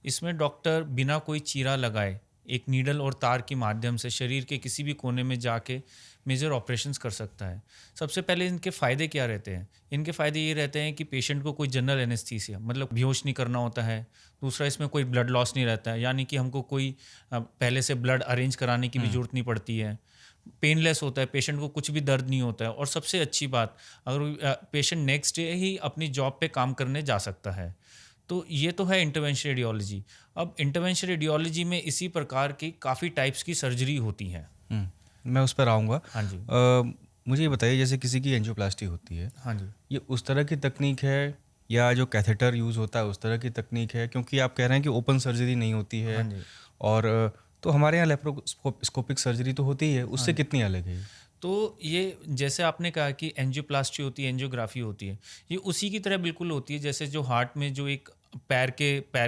इसमें डॉक्टर बिना कोई चीरा लगाए एक नीडल और तार के माध्यम से शरीर के किसी भी कोने में जाके मेजर ऑपरेशंस कर सकता है। सबसे पहले इनके फ़ायदे क्या रहते हैं? इनके फ़ायदे ये रहते हैं कि पेशेंट को कोई जनरल एनेस्थीसिया मतलब बेहोश नहीं करना होता है। दूसरा, इसमें कोई ब्लड लॉस नहीं रहता है, यानी कि हमको कोई पहले से ब्लड अरेंज कराने की भी ज़रूरत नहीं पड़ती है। पेनलेस होता है, पेशेंट को कुछ भी दर्द नहीं होता है। और सबसे अच्छी बात, अगर पेशेंट नेक्स्ट डे ही अपनी जॉब पे काम करने जा सकता है। तो ये तो है इंटरवेंशन रेडियोलॉजी। अब इंटरवेंशन रेडियोलॉजी में इसी प्रकार की काफ़ी टाइप्स की सर्जरी होती हैं। मैं उस पर आऊँगा। हाँ जी। मुझे ये बताइए, जैसे किसी की एंजियोप्लास्टी होती है, हाँ जी। ये उस तरह की तकनीक है या जो कैथेटर यूज़ होता है उस तरह की तकनीक है? क्योंकि आप कह रहे हैं कि ओपन सर्जरी नहीं होती है। हाँ जी। और तो हमारे यहाँ लेप्रोस्कोपिक सर्जरी तो होती है, उससे कितनी अलग है ये? तो ये जैसे आपने कहा कि एंजियोप्लास्टी होती है, एंजियोग्राफी होती है, ये उसी की तरह बिल्कुल होती है जैसे जो हार्ट में जो एक पैर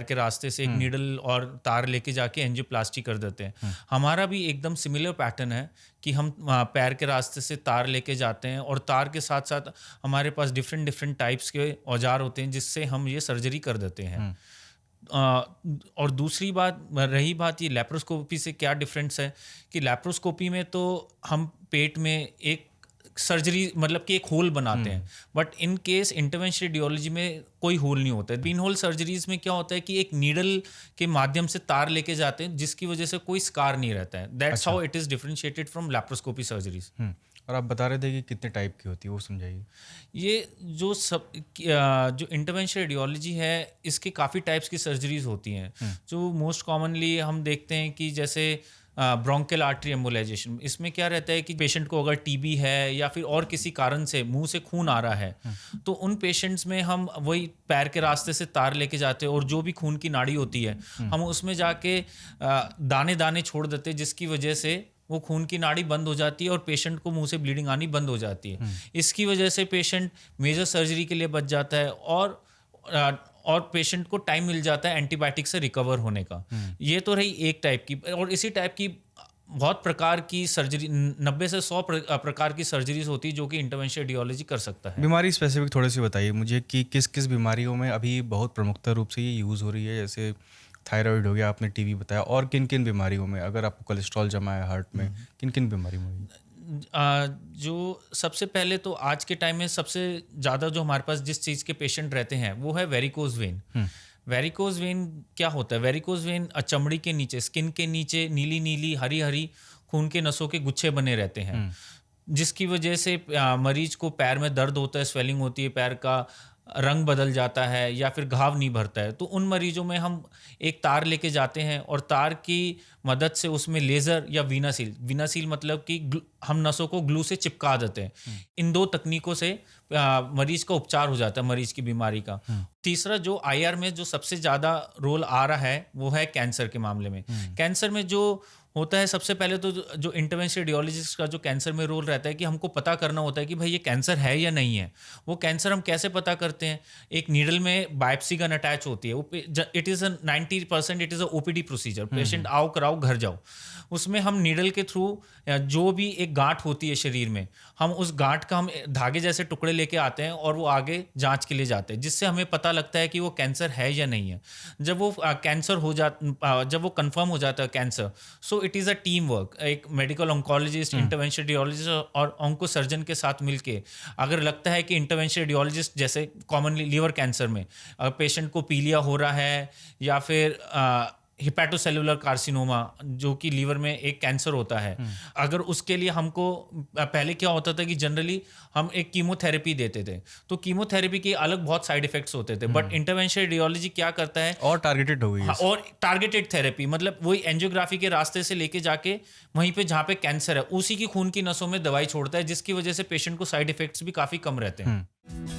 के रास्ते से एक नीडल और तार लेके जाके एंजियोप्लास्टी कर देते हैं। हमारा भी एकदम सिमिलर पैटर्न है कि हम पैर के रास्ते से तार लेके जाते हैं और तार के साथ साथ हमारे पास डिफरेंट डिफरेंट टाइप्स के औजार होते हैं जिससे हम ये सर्जरी कर देते हैं। और दूसरी बात रही बात ये लैप्रोस्कोपी से क्या डिफरेंस है कि लैप्रोस्कोपी में तो हम पेट में एक सर्जरी मतलब कि एक होल बनाते हैं, but in case intervention radiology में कोई होल नहीं होता है। पिन होल सर्जरीज में क्या होता है कि एक नीडल के माध्यम से तार लेके जाते हैं जिसकी वजह से कोई स्कार नहीं रहता है। That's how it is differentiated from laparoscopy surgeries. और आप बता रहे थे कि कितने टाइप की होती है, वो समझाइए। ये जो इंटरवेंशन रेडियोलॉजी है इसके काफ़ी टाइप्स की सर्जरीज होती हैं। जो मोस्ट कॉमनली हम देखते हैं कि जैसे ब्रोंकियल आर्टरी एम्बोलाइजेशन, इसमें क्या रहता है कि पेशेंट को अगर टीबी है या फिर और किसी कारण से मुंह से खून आ रहा है, तो उन पेशेंट्स में हम वही पैर के रास्ते से तार लेके जाते हैं और जो भी खून की नाड़ी होती है हम उसमें जाके दाने दाने छोड़ देते हैं जिसकी वजह से वो खून की नाड़ी बंद हो जाती है और पेशेंट को मुंह से ब्लीडिंग आनी बंद हो जाती है। इसकी वजह से पेशेंट मेजर सर्जरी के लिए बच जाता है और पेशेंट को टाइम मिल जाता है एंटीबायोटिक से रिकवर होने का। ये तो रही एक टाइप की। और इसी टाइप की बहुत प्रकार की सर्जरी, 90 से 100 प्रकार की सर्जरीज होती है जो कि इंटरवेंशन रेडियोलॉजी कर सकता है। बीमारी स्पेसिफिक थोड़ी सी बताइए मुझे कि किस किस बीमारियों में अभी बहुत प्रमुखता रूप से ये यूज़ हो रही है। जैसे थायराइड हो गया, आपने टीबी बताया, और किन किन बीमारियों में, अगर आपको कोलेस्ट्रॉल जमा है हार्ट में, किन किन बीमारियों में? जो सबसे पहले तो आज के टाइम में सबसे ज़्यादा जो हमारे पास जिस चीज़ के पेशेंट रहते हैं वो है वेरिकोज वेन। वेरिकोज वेन क्या होता है? वेरिकोज वेन चमड़ी के नीचे, स्किन के नीचे नीली नीली हरी हरी खून के नसों के गुच्छे बने रहते हैं, जिसकी वजह से मरीज को पैर में दर्द होता है, स्वेलिंग होती है, पैर का रंग बदल जाता है या फिर घाव नहीं भरता है। तो उन मरीजों में हम एक तार लेके जाते हैं और तार की मदद से उसमें लेज़र या वीनासील मतलब कि हम नसों को ग्लू से चिपका देते हैं। इन दो तकनीकों से मरीज का उपचार हो जाता है, मरीज की बीमारी का। तीसरा जो आईआर में जो सबसे ज़्यादा रोल आ रहा है वो है कैंसर के मामले में। कैंसर में जो होता है, सबसे पहले तो जो इंटरवेंशन रेडियोलॉजिस्ट का जो कैंसर में रोल रहता है कि हमको पता करना होता है कि भाई ये कैंसर है या नहीं है। वो कैंसर हम कैसे पता करते हैं? एक नीडल में बायोप्सी गन अटैच होती है। It is 90% it is a OPD procedure. Patient आओ कराओ घर जाओ। उसमें हम नीडल के थ्रू जो भी एक गांठ होती है शरीर में, हम उस गांठ का हम धागे जैसे टुकड़े लेके आते हैं और वो आगे जांच के लिए जाते हैं, जिससे हमें पता लगता है कि वो कैंसर है या नहीं है। जब वो जब वो कंफर्म हो जाता है cancer, so it is a team work. एक मेडिकल ऑन्कोलॉजिस्ट, इंटरवेंशन रेडियोलॉजिस्ट और ऑन्को सर्जन के साथ मिलके अगर लगता है कि इंटरवेंशन रेडियोलॉजिस्ट, जैसे कॉमनली लीवर कैंसर में पेशेंट को पीलिया हो रहा है या फिर हिपैटोसेलुलर कार्सिनोमा जो कि लीवर में एक कैंसर होता है, अगर उसके लिए हमको पहले क्या होता था कि जनरली हम एक कीमोथेरेपी देते थे, तो कीमोथेरेपी के अलग बहुत साइड इफेक्ट्स होते थे। बट इंटरवेंशन रेडियोलॉजी क्या करता है, और टारगेटेड हो गई है। और टारगेटेड थेरेपी मतलब वही एंजियोग्राफी के रास्ते से लेके जाके वहीं पे जहाँ पे कैंसर है उसी की खून की नसों में दवाई छोड़ता है, जिसकी वजह से पेशेंट को साइड इफेक्ट्स भी काफ़ी कम रहते हैं।